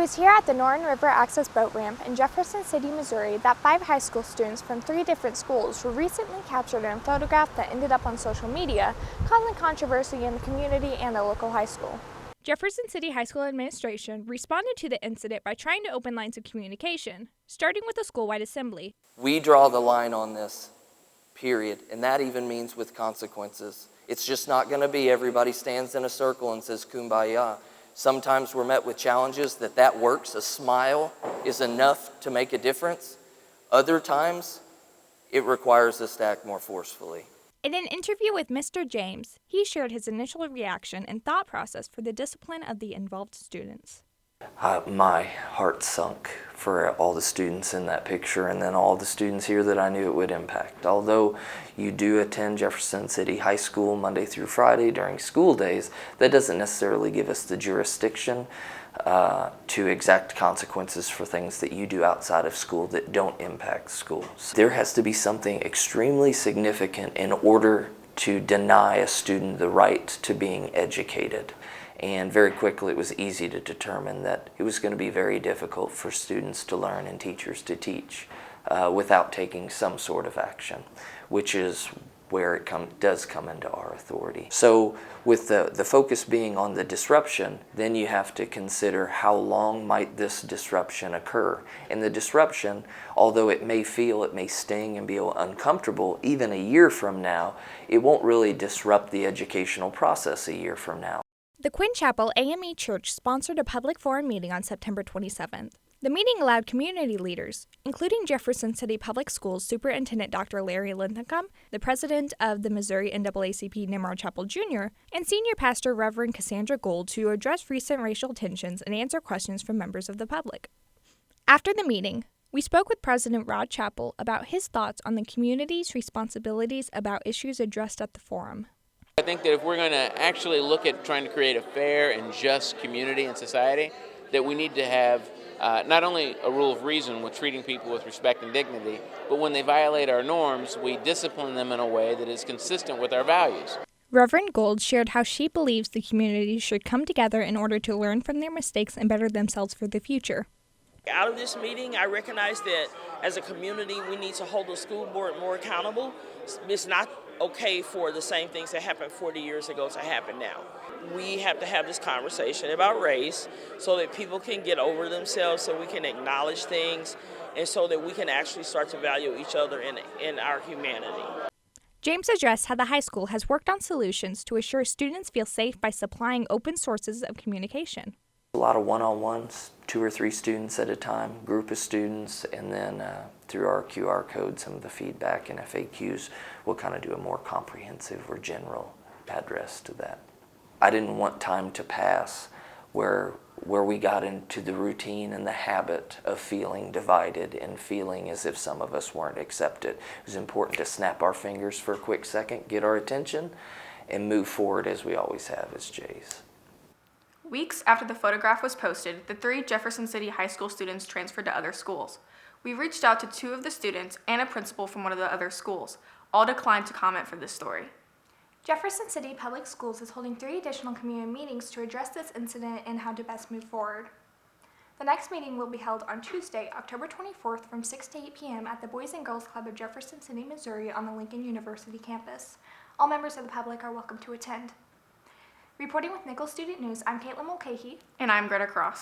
was here at the Norton River Access Boat Ramp in Jefferson City, Missouri that 5 high school students from 3 different schools were recently captured in a photograph that ended up on social media, causing controversy in the community and the local high school. Jefferson City High School administration responded to the incident by trying to open lines of communication, starting with a school-wide assembly. We draw the line on this, period, and that even means with consequences. It's just not going to be everybody stands in a circle and says kumbaya. Sometimes we're met with challenges that works. A smile is enough to make a difference. Other times, it requires us to act more forcefully. In an interview with Mr. James, he shared his initial reaction and thought process for the discipline of the involved students. My heart sunk for all the students in that picture and then all the students here that I knew it would impact. Although you do attend Jefferson City High School Monday through Friday during school days, that doesn't necessarily give us the jurisdiction to exact consequences for things that you do outside of school that don't impact schools. There has to be something extremely significant in order to deny a student the right to being educated. And very quickly it was easy to determine that it was going to be very difficult for students to learn and teachers to teach without taking some sort of action, which is where it does come into our authority. So with the focus being on the disruption, then you have to consider how long might this disruption occur. And the disruption, although it may sting and be uncomfortable, even a year from now, it won't really disrupt the educational process a year from now. The Quinn Chapel AME Church sponsored a public forum meeting on September 27th. The meeting allowed community leaders, including Jefferson City Public Schools Superintendent Dr. Larry Linthicum, the president of the Missouri NAACP Nimrod Chapel Jr., and senior pastor Reverend Cassandra Gould to address recent racial tensions and answer questions from members of the public. After the meeting, we spoke with President Rod Chappell about his thoughts on the community's responsibilities about issues addressed at the forum. I think that if we're going to actually look at trying to create a fair and just community and society, that we need to have not only a rule of reason with treating people with respect and dignity, but when they violate our norms, we discipline them in a way that is consistent with our values. Reverend Gould shared how she believes the community should come together in order to learn from their mistakes and better themselves for the future. Out of this meeting, I recognize that as a community, we need to hold the school board more accountable. It's not okay for the same things that happened 40 years ago to happen now. We have to have this conversation about race so that people can get over themselves, so we can acknowledge things, and so that we can actually start to value each other in our humanity. James addressed how the high school has worked on solutions to assure students feel safe by supplying open sources of communication. A lot of one-on-ones, 2 or 3 students at a time, group of students, and then through our QR code, some of the feedback and FAQs, we'll kind of do a more comprehensive or general address to that. I didn't want time to pass where we got into the routine and the habit of feeling divided and feeling as if some of us weren't accepted. It was important to snap our fingers for a quick second, get our attention, and move forward as we always have as Jays. Weeks after the photograph was posted, the 3 Jefferson City High School students transferred to other schools. We reached out to 2 of the students and a principal from one of the other schools. All declined to comment for this story. Jefferson City Public Schools is holding 3 additional community meetings to address this incident and how to best move forward. The next meeting will be held on Tuesday, October 24th from 6 to 8 p.m. at the Boys and Girls Club of Jefferson City, Missouri on the Lincoln University campus. All members of the public are welcome to attend. Reporting with Nicholls Student News, I'm Caitlin Mulcahy. And I'm Greta Cross.